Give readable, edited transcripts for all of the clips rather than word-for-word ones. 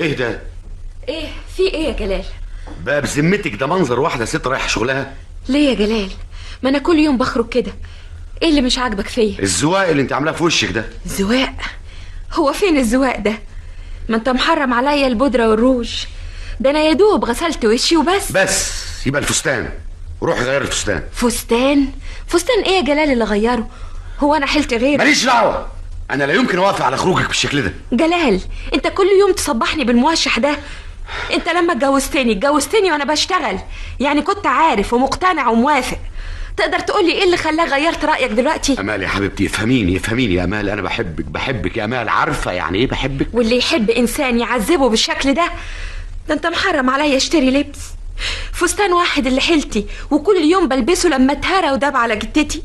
ايه ده؟ ايه في ايه يا جلال؟ بقى بذمتك ده منظر واحده ست رايحه شغلها؟ ليه يا جلال؟ ما انا كل يوم بخرج كده. ايه اللي مش عاجبك فيا؟ الزواق اللي انت عاملاه في وشك ده. زواق؟ هو فين الزواق ده؟ ما انت محرم عليا البودره والروج. ده انا يا دوب غسلت وشي وبس. بس يبقى الفستان، روح غير الفستان. فستان؟ فستان ايه يا جلال اللي غيره؟ هو انا حلت غير؟ ماليش دعوه، انا لا يمكن اوافق على خروجك بالشكل ده. جلال انت كل يوم تصبحني بالموشح ده. انت لما اتجوزتني وانا بشتغل، يعني كنت عارف ومقتنع وموافق. تقدر تقولي ايه اللي خلاك غيرت رأيك دلوقتي؟ امال يا حبيبتي افهميني يا امال، انا بحبك يا امال، عارفه يعني ايه بحبك؟ واللي يحب انسان يعذبه بالشكل ده؟ ده انت محرم عليا اشتري لبس. فستان واحد اللي حيلتي وكل يوم بلبسه لما اتهرى وداب على جدتي.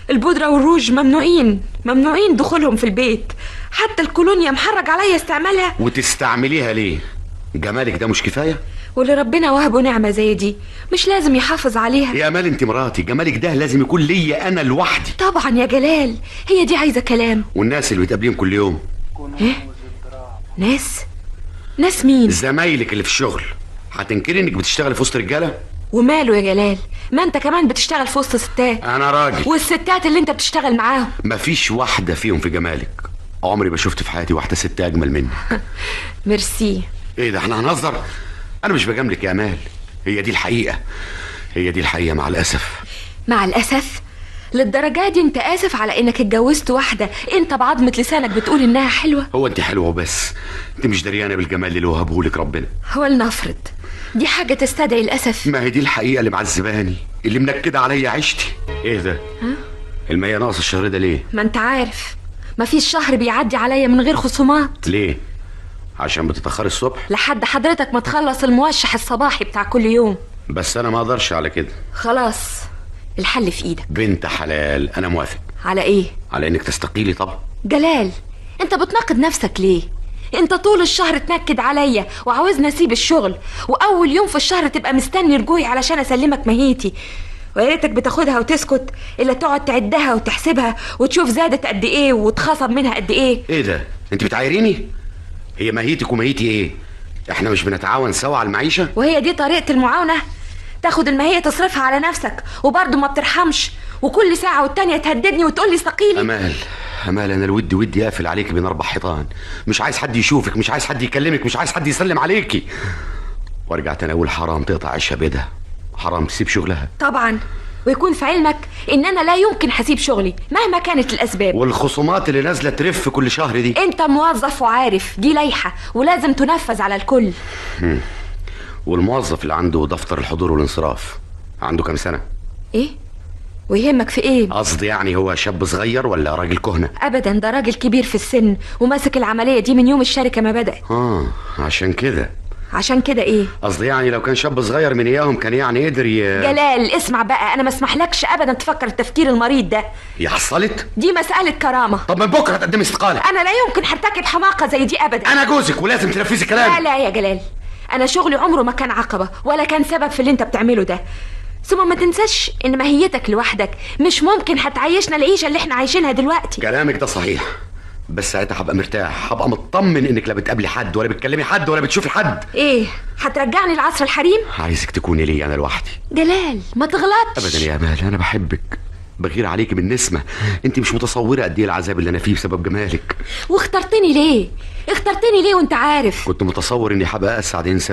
البودرة والروج ممنوعين دخولهم في البيت. حتى الكولونيا محرج عليا استعمالها. وتستعمليها ليه؟ جمالك ده مش كفايه؟ واللي ربنا وهبه نعمة زي دي مش لازم يحافظ عليها؟ يا امال انت مراتي، جمالك ده لازم يكون ليا انا لوحدي. طبعا يا جلال، هي دي عايزة كلام. والناس اللي بتقابليهم كل يوم؟ ايه؟ ناس مين؟ زمايلك اللي في الشغل. هتنكري انك بتشتغلي في وسط رجاله؟ وماله يا جلال؟ ما انت كمان بتشتغل في وسط ستات. انا راجل. والستات اللي انت بتشتغل معاهم مفيش واحده فيهم في جمالك. عمري ما شفت في حياتي واحده ست اجمل منك. ميرسي. ايه ده، احنا هنهزر؟ انا مش بجاملك يا امال، هي دي الحقيقه مع الاسف. مع الاسف؟ للدرجه دي انت اسف على انك اتجوزت واحده انت بعضمه لسانك بتقول انها حلوه؟ هو انت حلوه وبس؟ انت مش دريانه بالجمال اللي وهبهولك ربنا. هو لنفرض دي حاجه تستدعي الاسف؟ ما هي دي الحقيقه اللي معذباني، اللي منكده عليا عيشتي. ايه ده؟ المية ناقص الشهر ده ليه؟ ما انت عارف مفيش شهر بيعدي عليا من غير خصومات. ليه؟ عشان بتتأخر الصبح؟ لحد حضرتك ما تخلص الموشح الصباحي بتاع كل يوم. بس انا ما اقدرش على كده. خلاص الحل في ايدك. بنت حلال، انا موافق. على ايه؟ على انك تستقيلي طبعا. جلال انت بتناقض نفسك ليه؟ انت طول الشهر تنكد عليا وعاوزني اسيب الشغل، واول يوم في الشهر تبقى مستني رجوعي علشان اسلمك ماهيتي. ويا ريتك بتاخدها وتسكت، الا تقعد تعدها وتحسبها وتشوف زادت قد ايه وتخصم منها قد ايه. ايه ده؟ انت بتعايريني؟ هي ماهيتك وماهيتي ايه؟ احنا مش بنتعاون سوا على المعيشه؟ وهي دي طريقه المعاونه؟ تاخد الماهيه تصرفها على نفسك وبرضه ما بترحمش، وكل ساعه والتانيه تهددني وتقولي استقيلي. امال انا الودي اقفل عليكي بين 4 حيطان. مش عايز حد يشوفك، مش عايز حد يكلمك، مش عايز حد يسلم عليكي. وارجع تاني اقول حرام تقطع عيشها بيدها، حرام تسيب شغلها. طبعا، ويكون في علمك ان انا لا يمكن هسيب شغلي مهما كانت الاسباب. والخصومات اللي نازله ترف كل شهر دي؟ انت موظف وعارف دي لايحه ولازم تنفذ على الكل. والموظف اللي عنده دفتر الحضور والانصراف عنده كام سنه؟ ايه ويهمك في ايه؟ قصدي يعني هو شاب صغير ولا راجل كهنه؟ ابدا، ده راجل كبير في السن وماسك العمليه دي من يوم الشركه ما بدأت. عشان كده ايه؟ قصدي يعني لو كان شاب صغير من اياهم كان يعني قدر جلال اسمع بقى، انا ما اسمحلكش ابدا تفكر التفكير المريض ده. يا حصلت؟ دي مساله كرامه. طب من بكره تقدمي استقاله. انا لا يمكن هرتكب حماقه زي دي ابدا. انا جوزك ولازم تنفذي كلامي. لا يا جلال، انا شغلي عمره ما كان عقبه ولا كان سبب في اللي انت بتعمله ده. ثم ما تنساش ان ماهيتك لوحدك مش ممكن هتعيشنا العيشه اللي احنا عايشينها دلوقتي. كلامك ده صحيح، بس ساعتها هبقى مرتاح، هبقى مطمن انك لا بتقابلي حد ولا بتكلمي حد ولا بتشوفي حد. ايه هترجعني لعصر الحريم؟ عايزك تكوني لي انا لوحدي. جلال ما تغلطش. ابدا يا امال، انا بحبك، بغير عليكي من نسمه. انت مش متصوره قد ايه العذاب اللي انا فيه بسبب جمالك. واخترتني ليه وانت عارف؟ كنت متصور اني هبقى اسعد انسان